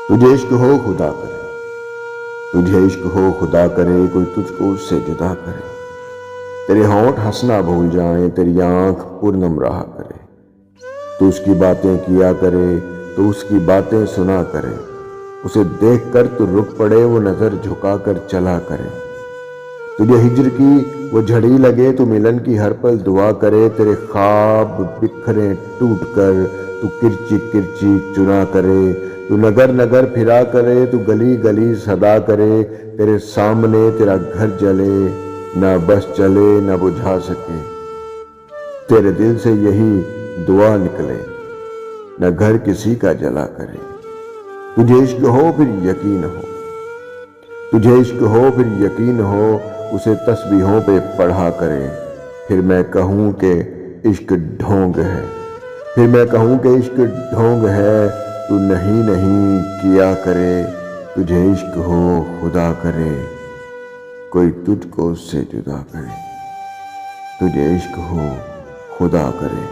تجھے عشق ہو خدا کرے، تجھے عشق ہو خدا کرے، کوئی تجھ کو اس سے جدا کرے، تیرے ہونٹ ہنسنا بھول جائیں، تیری آنکھ پورنم رہا کرے، تو اس کی باتیں کیا کرے، تو اس کی باتیں سنا کرے، اسے دیکھ کر تو رک پڑے، وہ نظر جھکا کر چلا کرے، تجھے ہجر کی وہ جھڑی لگے، تو ملن کی ہر پل دعا کرے، تیرے خواب بکھرے ٹوٹ کر تو کرچی کرچی چنا کرے، تو نگر نگر پھرا کرے، تو گلی گلی صدا کرے، تیرے سامنے تیرا گھر جلے، نہ بس چلے نہ بجھا سکے، تیرے دل سے یہی دعا نکلے، نہ گھر کسی کا جلا کرے، تجھے عشق ہو پھر یقین ہو، تجھے عشق ہو پھر یقین ہو، اسے تسبیحوں پہ پڑھا کرے، پھر میں کہوں کہ عشق ڈھونگ ہے، پھر میں کہوں کہ عشق ڈھونگ ہے، تو نہیں نہیں کیا کرے، تجھے عشق ہو خدا کرے، کوئی تجھ کو اس سے جدا کرے، تجھے عشق ہو خدا کرے۔